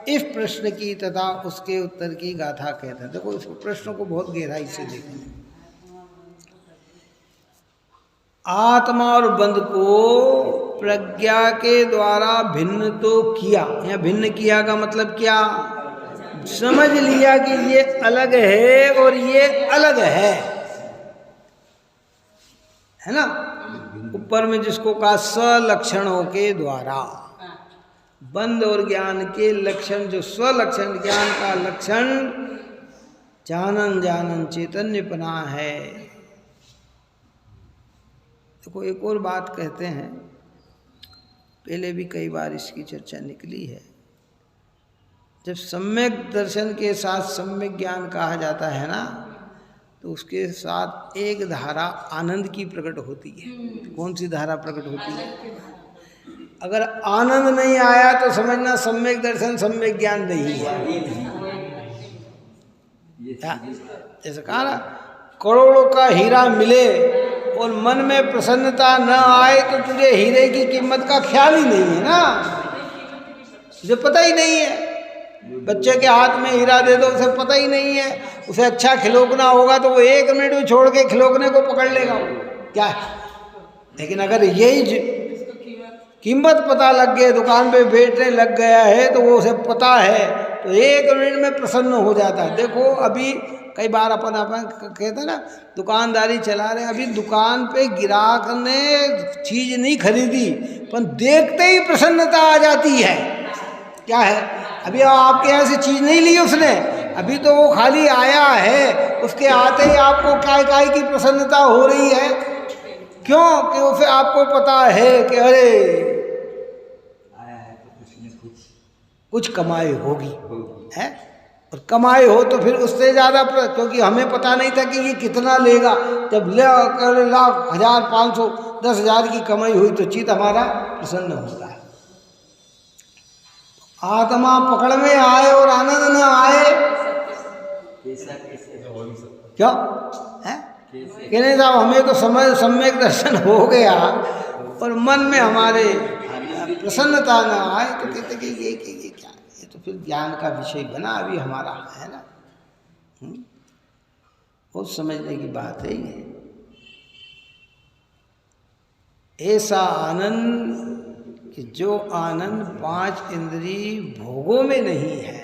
इस प्रश्न की तथा उसके उत्तर की गाथा कहते हैं। देखो इस प्रश्न को बहुत गहराई से देखें। आत्मा और बंध को प्रज्ञा के द्वारा भिन्न तो किया। यहाँ भिन्न किया का मतलब क्या? समझ लिया कि ये अलग है और ये अलग है ना। ऊपर में जिसको कहा स्वलक्षणों के द्वारा, बंध और ज्ञान के लक्षण, जो स्वलक्षण ज्ञान का लक्षण जानन जानन चैतन्यपना है। देखो एक और बात कहते हैं, पहले भी कई बार इसकी चर्चा निकली है। जब सम्यक दर्शन के साथ सम्यक ज्ञान कहा जाता है ना, तो उसके साथ एक धारा आनंद की प्रकट होती है। कौन सी धारा प्रकट होती है? अगर आनंद नहीं आया तो समझना सम्यक दर्शन सम्यक ज्ञान नहीं है। जैसे कहा ना, करोड़ों का हीरा मिले और मन में प्रसन्नता न आए तो तुझे हीरे की कीमत का ख्याल ही नहीं है ना, तुझे पता ही नहीं है। बच्चे के हाथ में हीरा दे दो, उसे पता ही नहीं है। उसे अच्छा खिलौना होगा तो वो 1 मिनट में छोड़ के खिलौने को पकड़ लेगा, क्या है। लेकिन अगर यही कीमत पता लग गई, दुकान पे बेचने लग गया है, तो वो उसे पता है, तो 1 मिनट में प्रसन्न हो जाता है। देखो अभी कई बार अपन कहते हैं ना, दुकानदारी चला रहे हैं, अभी दुकान पे ग्राहक ने चीज नहीं खरीदी, पर देखते ही प्रसन्नता आ जाती है। क्या है, अभी आपके यहाँ से चीज नहीं ली उसने, अभी तो वो खाली आया है, उसके आते ही आपको काय की प्रसन्नता हो रही है। क्यों? कि उसे आपको पता है कि अरे आया है तो कुछ न कुछ कमाई होगी है। और कमाई हो तो फिर उससे ज़्यादा, क्योंकि हमें पता नहीं था कि ये कितना लेगा। जब लाख 1000 500 10,000 की कमाई हुई तो चित्त हमारा प्रसन्न होता है। आत्मा पकड़ में आए और आनंद न आए, कैसे क्यों है? कहने साहब हमें तो समझ सम्यक दर्शन हो गया और मन में हमारे प्रसन्नता न आए, तो कहते कि ये क्या, ये तो फिर ज्ञान का विषय बना अभी हमारा, है ना। बहुत समझने की बात है ये। ऐसा आनंद कि जो आनंद 5 इंद्रिय भोगों में नहीं है,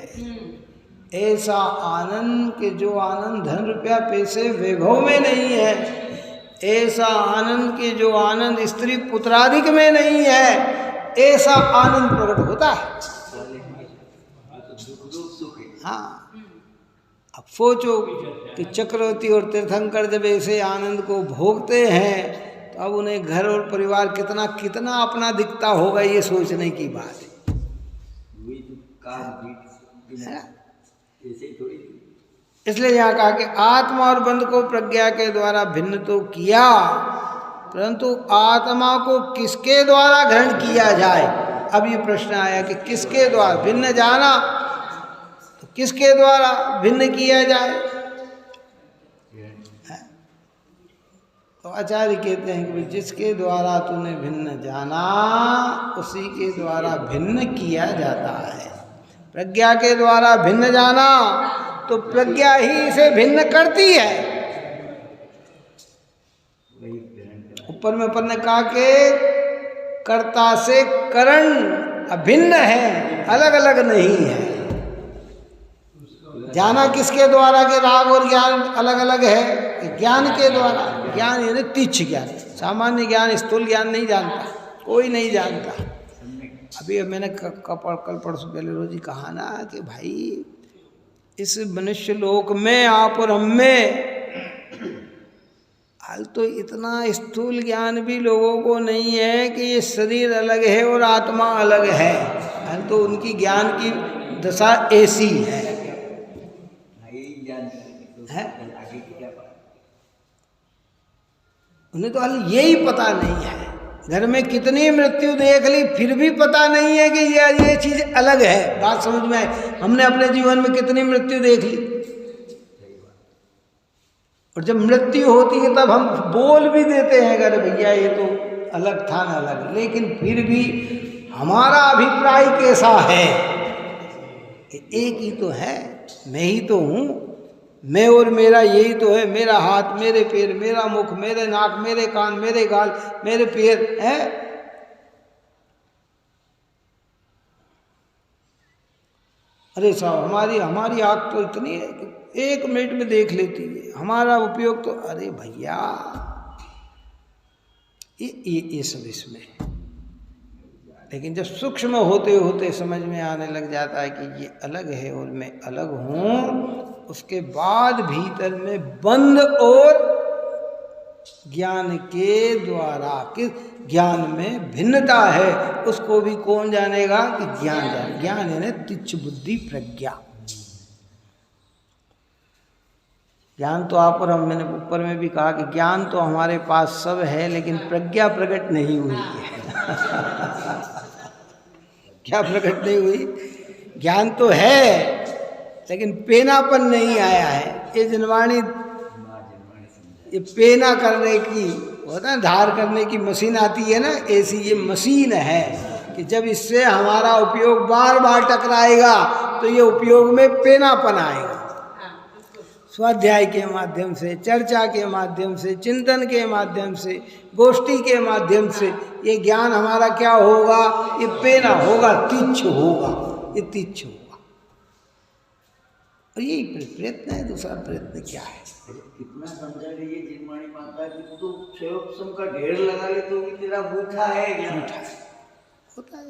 ऐसा आनंद कि जो आनंद धन रुपया पैसे वैभव में नहीं है, ऐसा आनंद कि जो आनंद स्त्री पुत्रादिक में नहीं है, ऐसा आनंद प्रकट होता है। हाँ, अब सोचो कि चक्रवर्ती और तीर्थंकर जब ऐसे आनंद को भोगते हैं तो अब उन्हें घर और परिवार कितना कितना अपना दिखता होगा, ये सोचने की बात है। इसलिए यहाँ कहा कि आत्मा और बंध को प्रज्ञा के द्वारा भिन्न तो किया, परंतु आत्मा को किसके द्वारा ग्रहण किया जाए। अब ये प्रश्न आया कि किसके द्वारा भिन्न जाना, तो किसके द्वारा भिन्न किया जाए। तो आचार्य कहते हैं कि जिसके द्वारा तूने भिन्न जाना उसी के द्वारा भिन्न किया जाता है। प्रज्ञा के द्वारा भिन्न जाना तो प्रज्ञा ही इसे भिन्न करती है। ऊपर में अपन ने कहा कि कर्ता से करण अभिन्न है, अलग अलग नहीं है। जाना किसके द्वारा के राग और ज्ञान अलग अलग है, ज्ञान के द्वारा। ज्ञान यानी तीक्ष्ण ज्ञान, सामान्य ज्ञान स्थूल ज्ञान नहीं जानता, कोई नहीं जानता। अभी मैंने कल परसों पहले रोज ही कहा ना कि भाई इस मनुष्य लोक में आप और हम में हाल तो इतना स्थूल ज्ञान भी लोगों को नहीं है कि ये शरीर अलग है और आत्मा अलग है। हाल तो उनकी ज्ञान की दशा ऐसी है। उन्हें तो हाल यही पता नहीं है। घर में कितनी मृत्यु देख ली फिर भी पता नहीं है कि ये चीज अलग है। बात समझ में आए? हमने अपने जीवन में कितनी मृत्यु देख ली, और जब मृत्यु होती है तब हम बोल भी देते हैं अरे भैया ये तो अलग था ना अलग, लेकिन फिर भी हमारा अभिप्राय कैसा है कि एक ही तो है, मैं ही तो हूँ, मैं और मेरा यही तो है। मेरा हाथ, मेरे पैर, मेरा मुख, मेरे नाक, मेरे कान, मेरे गाल, मेरे पैर है। अरे साहब हमारी आँख तो इतनी है कि 1 मिनट में देख लेती है, हमारा उपयोग तो, अरे भैया ये सब इसमें। लेकिन जब सूक्ष्म होते होते समझ में आने लग जाता है कि ये अलग है और मैं अलग हूँ, उसके बाद भीतर में बंद और ज्ञान के द्वारा कि ज्ञान में भिन्नता है, उसको भी कौन जानेगा कि ज्ञान जाने। ज्ञान है तिच्छ बुद्धि प्रज्ञा। ज्ञान तो आप और हम, मैंने ऊपर में भी कहा कि ज्ञान तो हमारे पास सब है, लेकिन प्रज्ञा प्रकट नहीं हुई है। क्या प्रकट नहीं हुई? ज्ञान तो है लेकिन पेनापन नहीं आया है। ये जिनवाणी, ये पेना करने की होता है, धार करने की मशीन आती है ना, ऐसी ये मशीन है कि जब इससे हमारा उपयोग बार बार टकराएगा तो ये उपयोग में पेनापन आएगा। स्वाध्याय के माध्यम से, चर्चा के माध्यम से, चिंतन के माध्यम से, गोष्ठी के माध्यम से ये ज्ञान हमारा क्या होगा? ये पेना होगा, तिच्छ होगा, ये तिच्छ होगा। और यही प्रयत्न है। दूसरा प्रयत्न क्या है? कितना समझा रही है जिनवाणी माता कि तू क्षयोपम का ढेर लगा ले तो भी तेरा बूठा है ज्ञान होता है।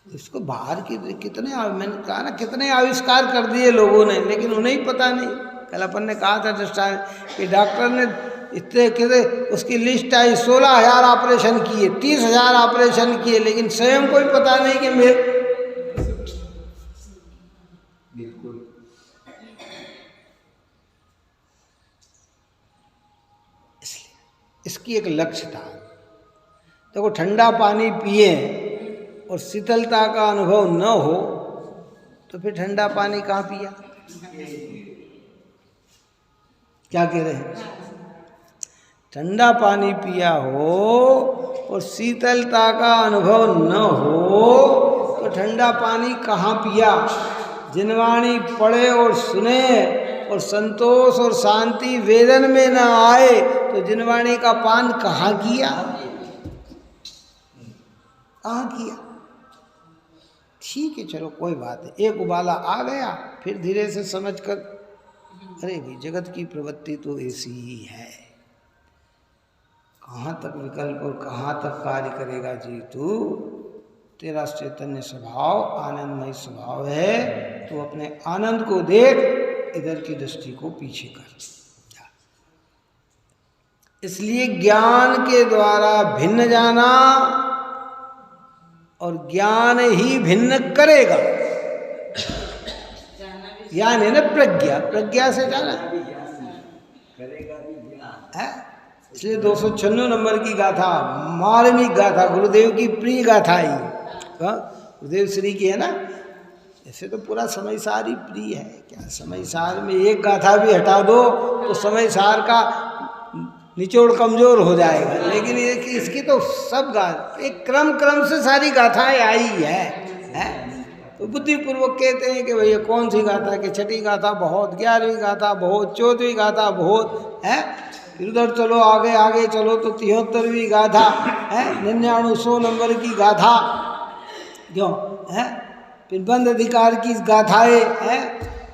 इसको बाहर की कितने, मैंने कहा ना, कितने आविष्कार कर दिए लोगों ने, लेकिन उन्हें ही पता नहीं। कल अपन ने कहा था दृष्टांत कि डॉक्टर ने इतने कितने, उसकी लिस्ट आई 16,000 ऑपरेशन किए, 30,000 ऑपरेशन किए, लेकिन स्वयं कोई पता नहीं कि मैं बिल्कुल। इसकी एक लक्ष्य था। देखो ठंडा पानी पिए और शीतलता का अनुभव न हो तो फिर ठंडा पानी कहाँ पिया? क्या कह रहे हैं? ठंडा पानी पिया हो और शीतलता का अनुभव न हो तो ठंडा पानी कहाँ पिया? जिनवाणी पढ़े और सुने और संतोष और शांति वेदन में न आए तो जिनवाणी का पान कहाँ किया? कहाँ किया? ठीक है, चलो कोई बात नहीं, एक उबाला आ गया, फिर धीरे से समझकर, अरे भाई जगत की प्रवृत्ति तो ऐसी ही है, कहाँ तक विकल्प और कहाँ तक कार्य करेगा जी तू? तेरा चैतन्य स्वभाव आनंदमय स्वभाव है, तो अपने आनंद को देख, इधर की दृष्टि को पीछे कर। इसलिए ज्ञान के द्वारा भिन्न जाना और ज्ञान ही भिन्न करेगा। ज्ञान है ना प्रज्ञा, प्रज्ञा से जाना करेगा भी ज्ञान है। इसलिए 296 नंबर की गाथा, मार्मिक गाथा, गुरुदेव की प्रिय गाथा ही, गुरुदेव श्री की है ना। ऐसे तो पूरा समय सार ही प्रिय है। क्या समय सार में एक गाथा भी हटा दो तो समय सार का निचोड़ कमजोर हो जाएगा, लेकिन ये कि इसकी तो सब एक क्रम से सारी गाथाएं आई है? तो बुद्धिपूर्वक कहते हैं कि भैया कौन सी गाथा, कि छठी गाथा बहुत, 11वीं गाथा बहुत, 14वीं गाथा बहुत है, फिर उधर चलो आगे आगे चलो तो 73वीं गाथा है, 99 नंबर की गाथा क्यों है, फिर बंद अधिकार की गाथाएं हैं,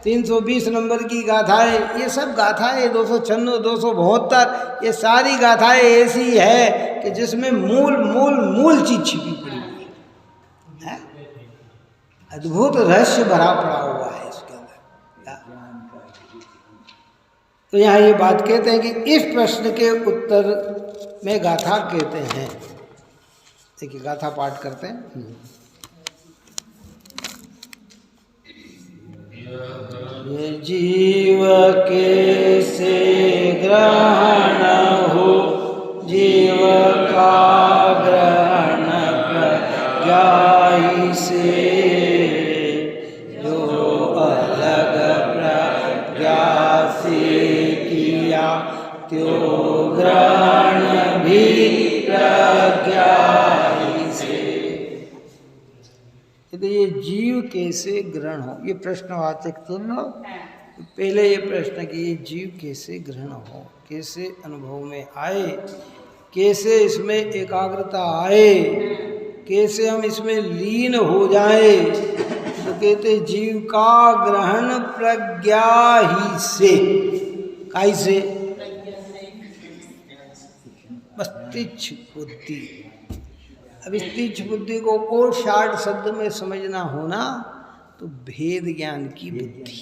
320 नंबर की गाथाएं, ये सब गाथाएं 296, 272, ये सारी गाथाएं ऐसी है कि जिसमें मूल चीज छिपी पड़ी हुई है। अद्भुत रहस्य भरा पड़ा हुआ है इसके अंदर। तो यहाँ ये बात कहते हैं कि इस प्रश्न के उत्तर में गाथा कहते हैं। देखिए गाथा पाठ करते हैं। ये जीव के से ग्रहण हो, जीव का ग्रहण प्रज्ञा से, जो अलग प्रज्ञा से किया त्यो ग्रहण भी प्रज्ञा से। तो ये जीव कैसे ग्रहण हो, ये प्रश्नवाचक चिन्ह। पहले ये प्रश्न कि ये जीव कैसे ग्रहण हो, कैसे अनुभव में आए, कैसे इसमें एकाग्रता आए, कैसे हम इसमें लीन हो जाए। तो कहते जीव का ग्रहण प्रज्ञा ही से, काई से? बस तीक्ष्ण बुद्धि। अब इस तीक्ष्ण बुद्धि को और शार्ट शब्द में समझना होना तो भेद ज्ञान की बुद्धि।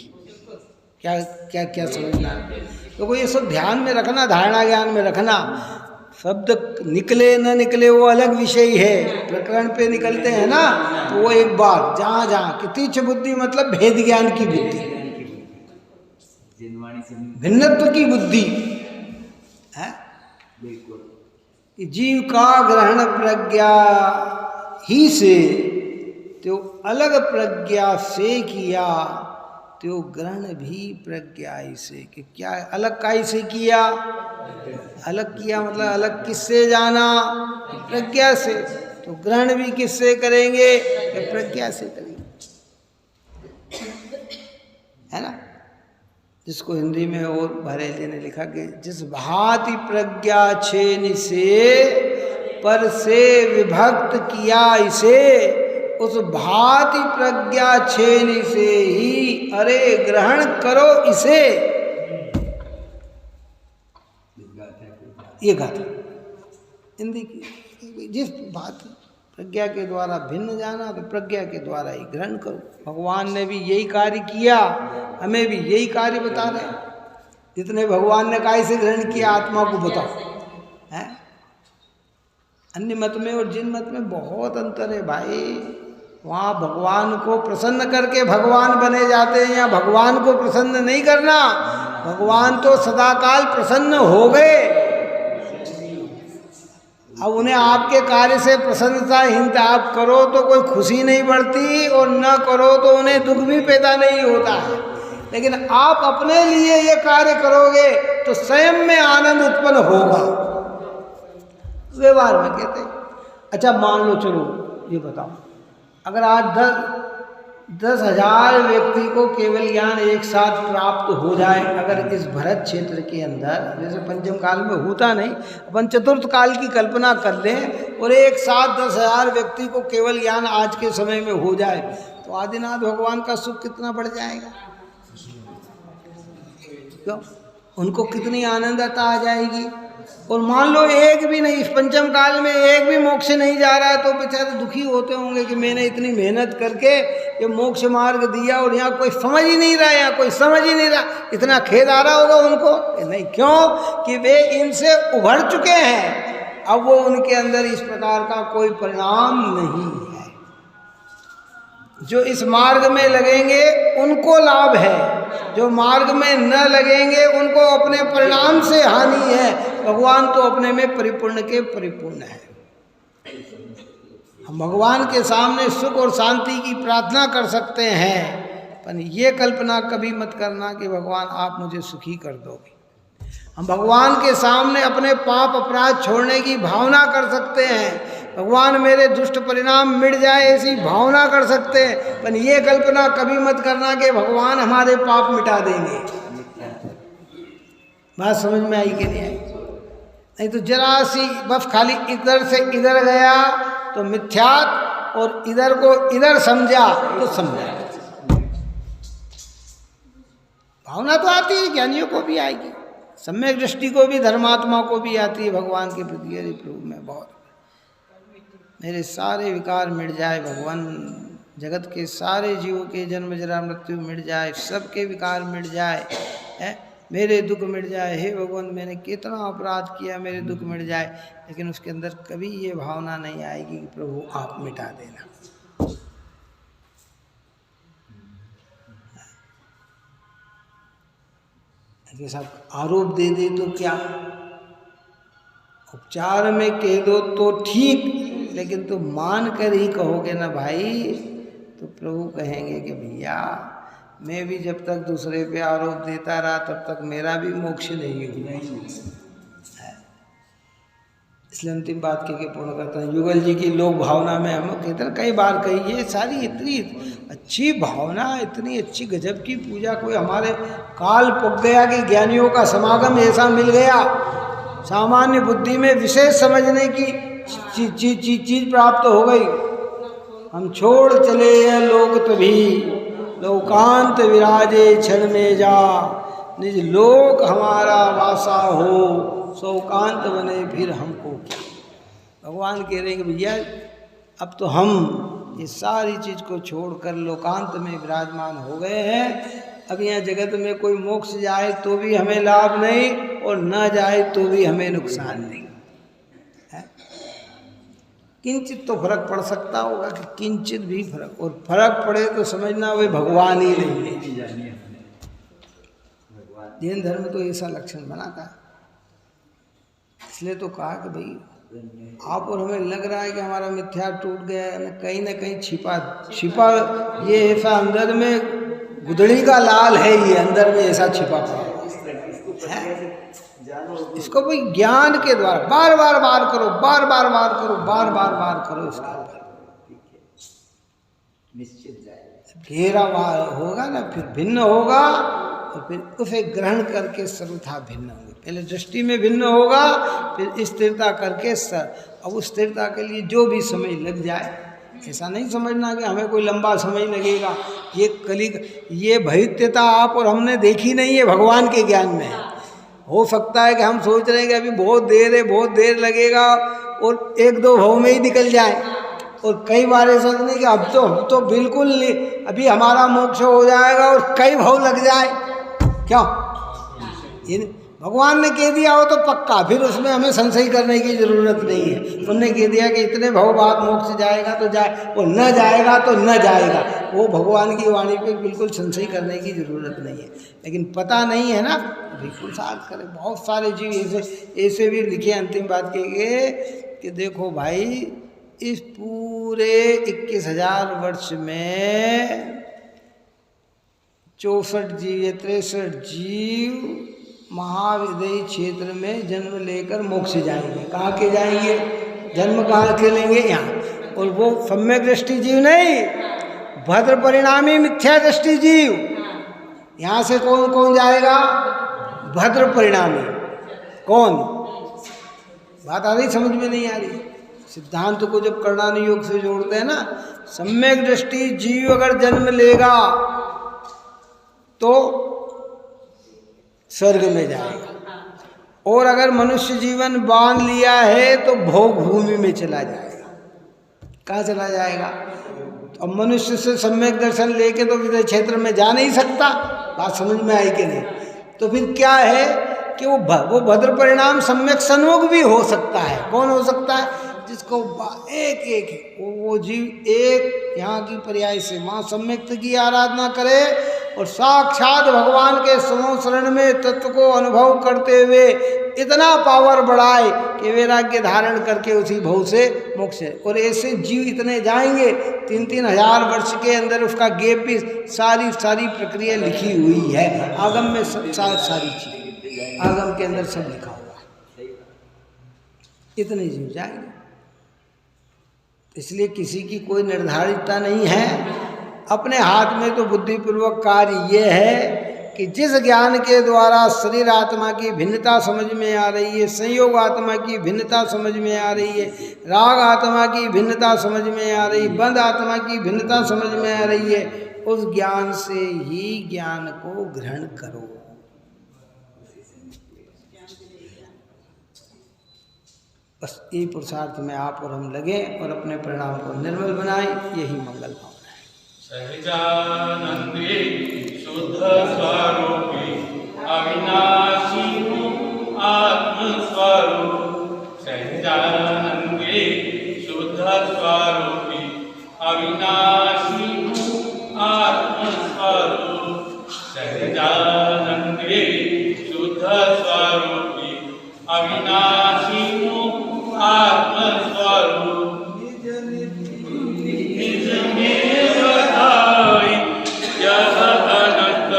क्या क्या क्या समझना है? तो ये सब ध्यान में रखना, धारणा ज्ञान में रखना। शब्द निकले न निकले वो अलग विषय है, प्रकरण पे निकलते हैं ना, तो वो एक बार जहाँ जहाँ कि तीक्ष्ण बुद्धि मतलब भेद ज्ञान की बुद्धि, भिन्नत्व की बुद्धि है। जीव का ग्रहण प्रज्ञा ही से, तो अलग प्रज्ञा से किया, तो ग्रहण भी प्रज्ञा ही से। कि क्या अलग काई से किया? अलग किया मतलब अलग किससे जाना? प्रज्ञा से। तो ग्रहण भी किससे करेंगे? प्रज्ञा से करेंगे, है ना। जिसको हिंदी में और बरेली ने लिखा कि जिस भांति प्रज्ञा छेन से पर से विभक्त किया इसे, उस भांति प्रज्ञा छेन से ही अरे ग्रहण करो इसे। ये गाथा हिंदी की। जिस बात प्रज्ञा के द्वारा भिन्न जाना तो प्रज्ञा के द्वारा ही ग्रहण करो। भगवान ने भी यही कार्य किया, हमें भी यही कार्य बता रहे। जितने भगवान ने काय से ग्रहण किया आत्मा को बताओ, है। अन्य मत में और जिन मत में बहुत अंतर है भाई। वहाँ भगवान को प्रसन्न करके भगवान बने जाते हैं, या भगवान को प्रसन्न नहीं करना। भगवान तो सदाकाल प्रसन्न हो गए। अब उन्हें आपके कार्य से प्रसन्नताहीनता, आप करो तो कोई खुशी नहीं बढ़ती और न करो तो उन्हें दुख भी पैदा नहीं होता है। लेकिन आप अपने लिए ये कार्य करोगे तो स्वयं में आनंद उत्पन्न होगा। व्यवहार में कहते हैं, अच्छा मान लो, चलो ये बताओ, अगर आज 10,000 व्यक्ति को केवल ज्ञान एक साथ प्राप्त हो जाए, अगर इस भरत क्षेत्र के अंदर, जैसे पंचम काल में होता नहीं, अपन चतुर्थ काल की कल्पना कर लें और एक साथ 10,000 व्यक्ति को केवल ज्ञान आज के समय में हो जाए, तो आदिनाथ भगवान का सुख कितना बढ़ जाएगा। क्यों? उनको कितनी आनंदता आ जाएगी। और मान लो एक भी नहीं, इस पंचम काल में एक भी मोक्ष नहीं जा रहा है, तो बेचारे दुखी होते होंगे कि मैंने इतनी मेहनत करके ये मोक्ष मार्ग दिया और यहाँ कोई समझ ही नहीं रहा, यहाँ कोई समझ ही नहीं रहा। इतना खेद आ रहा होगा उनको। नहीं, क्यों? कि वे इनसे उभर चुके हैं। अब वो उनके अंदर इस प्रकार का कोई परिणाम नहीं है। जो इस मार्ग में लगेंगे उनको लाभ है, जो मार्ग में न लगेंगे उनको अपने परिणाम से हानि है। भगवान तो अपने में परिपूर्ण के परिपूर्ण है। हम भगवान के सामने सुख और शांति की प्रार्थना कर सकते हैं, पर ये कल्पना कभी मत करना कि भगवान आप मुझे सुखी कर दोगे। हम भगवान के सामने अपने पाप अपराध छोड़ने की भावना कर सकते हैं, भगवान मेरे दुष्ट परिणाम मिट जाए ऐसी भावना कर सकते हैं, पर ये कल्पना कभी मत करना कि भगवान हमारे पाप मिटा देंगे। बात समझ में आई कि नहीं आई? नहीं तो जरा सी बस खाली इधर से इधर गया तो मिथ्यात, और इधर को इधर समझा तो समझा। भावना तो आती है, ज्ञानियों को भी आएगी, सम्यक दृष्टि को भी, धर्मात्मा को भी आती है भगवान के प्रति। अरे प्रभु मैं बहुत, मेरे सारे विकार मिट जाए भगवान, जगत के सारे जीवों के जन्म जरा मृत्यु मिट जाए, सबके विकार मिट जाए, है मेरे दुख मिट जाए। हे भगवान मैंने कितना अपराध किया, मेरे दुख मिट जाए। लेकिन उसके अंदर कभी ये भावना नहीं आएगी कि प्रभु आप मिटा देना। ऐसे सब आरोप दे दे तो क्या, उपचार में कह दो तो ठीक, लेकिन तो मान कर ही कहोगे ना भाई, तो प्रभु कहेंगे कि भैया मैं भी जब तक दूसरे पे आरोप देता रहा तब तक मेरा भी मोक्ष नहीं हुआ। इसलिए अंतिम बात कह के पूर्ण करता हूँ। युगल जी की लोक भावना में हम कहते हैं, कई बार कही, ये सारी इतनी अच्छी भावना, इतनी अच्छी गजब की पूजा, कोई हमारे काल पुग गया कि ज्ञानियों का समागम ऐसा मिल गया, सामान्य बुद्धि में विशेष समझने की चीज प्राप्त हो गई। हम छोड़ चले यह लोक तभी, लोकांत विराजे क्षण में जा, निज लोक हमारा वासा हो, शोकांत बने फिर हमको क्या। भगवान कह रहे हैं कि भैया अब तो हम ये सारी चीज़ को छोड़कर लोकांत में विराजमान हो गए हैं। अब यहाँ जगत में कोई मोक्ष जाए तो भी हमें लाभ नहीं और न जाए तो भी हमें नुकसान नहीं है। किंचित तो फर्क पड़ सकता होगा कि किंचित भी फर्क, और फर्क पड़े तो समझना वे भगवान ही नहीं है। जैन धर्म तो ऐसा लक्षण बनाता है, इसलिए तो कहा कि भाई आप और हमें लग रहा है कि हमारा मिथ्या टूट गया है, न कहीं छिपा ये ऐसा अंदर में गुदड़ी का लाल है, ये अंदर में ऐसा छिपा पड़ा है। इसको कोई ज्ञान के द्वारा बार बार वार करो, बार बार वार करो, बार बार वार करो, इसका निश्चित जाएगा। घेरा वार होगा ना, फिर भिन्न होगा और फिर उसे ग्रहण करके सर्वथा भिन्न होंगे। पहले दृष्टि में भिन्न होगा, फिर स्थिरता करके अब उस स्थिरता के लिए जो भी समय लग जाए, ऐसा नहीं समझना कि हमें कोई लंबा समय लगेगा। ये कलिग, ये भवित्यता आप और हमने देखी नहीं है, भगवान के ज्ञान में है। हो सकता है कि हम सोच रहे हैं कि अभी बहुत देर है, बहुत देर लगेगा और एक दो भाव में ही निकल जाए, और कई बार ऐसा नहीं कि अब तो बिल्कुल नहीं, अभी हमारा मोक्ष हो जाएगा और कई भाव लग जाए। क्यों? भगवान ने कह दिया हो तो पक्का, फिर उसमें हमें संशय करने की जरूरत नहीं है। उन्होंने कह दिया कि इतने भाव बाद मोक्ष जाएगा तो जाए, और न जाएगा तो न जाएगा, वो भगवान की वाणी पे बिल्कुल संशय करने की जरूरत नहीं है। लेकिन पता नहीं है ना, बिल्कुल साथ करें। बहुत सारे जीव ऐसे भी लिखे, अंतिम बात कहेंगे कि देखो भाई, इस पूरे 21,000 वर्ष में 64 जीव या 63 जीव महाविदयी क्षेत्र में जन्म लेकर मोक्ष जाएंगे। कहाँ के जाएंगे? जन्म कहाँ के लेंगे? यहाँ। और वो सम्यक दृष्टि जीव नहीं, भद्र परिणामी मिथ्या दृष्टि जीव। यहाँ से कौन कौन जाएगा? भद्र परिणामी। कौन? बात आ रही? समझ में नहीं आ रही? सिद्धांत को जब कर्णानुयोग से जोड़ते हैं ना, सम्यक दृष्टि जीव अगर जन्म लेगा तो स्वर्ग में जाएगा, और अगर मनुष्य जीवन बांध लिया है तो भोग भूमि में चला जाएगा। कहाँ चला जाएगा? तो अब मनुष्य से सम्यक दर्शन लेके तो विदय क्षेत्र में जा नहीं सकता। बात समझ में आई कि नहीं? तो फिर क्या है कि वो भद्र परिणाम सम्यक संयोग भी हो सकता है। कौन हो सकता है? जिसको एक एक वो जीव एक यहाँ की पर्याय से वहाँ सम्यक्त की आराधना करे और साक्षात भगवान के शरण में तत्व को अनुभव करते हुए इतना पावर बढ़ाए कि वैराग्य धारण करके उसी भव से मोक्ष है। और ऐसे जीव इतने जाएंगे, 3-3 हजार वर्ष के अंदर उसका गैप भी सारी प्रक्रिया लिखी हुई है आगम में। सारी चीज आगम के अंदर सब लिखा हुआ है। इतने जीव जाएंगे, इसलिए किसी की कोई निर्धारितता नहीं है। अपने हाथ में तो बुद्धिपूर्वक कार्य ये है कि जिस ज्ञान के द्वारा शरीर आत्मा की भिन्नता समझ में आ रही है, संयोग आत्मा की भिन्नता समझ में आ रही है, राग आत्मा की भिन्नता समझ में आ रही है, बंध आत्मा की भिन्नता समझ में आ रही है, उस ज्ञान से ही ज्ञान को ग्रहण करो। बस ये पुरुषार्थ में आप और हम लगे और अपने परिणाम को निर्मल बनाएं, यही मंगल भावना है। सहजानंदे शुद्ध स्वरूपी अविनाशी आत्म स्वरूप। सहजानंदे शुद्ध स्वरूपी अविनाशी आत्म स्वरूप। सहजानंदे शुद्ध स्वरूपी अविनाशी आत्मस्वरूप। निज में बधाई यह अनंत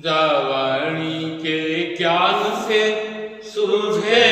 जावाणी के ज्ञान से सूझे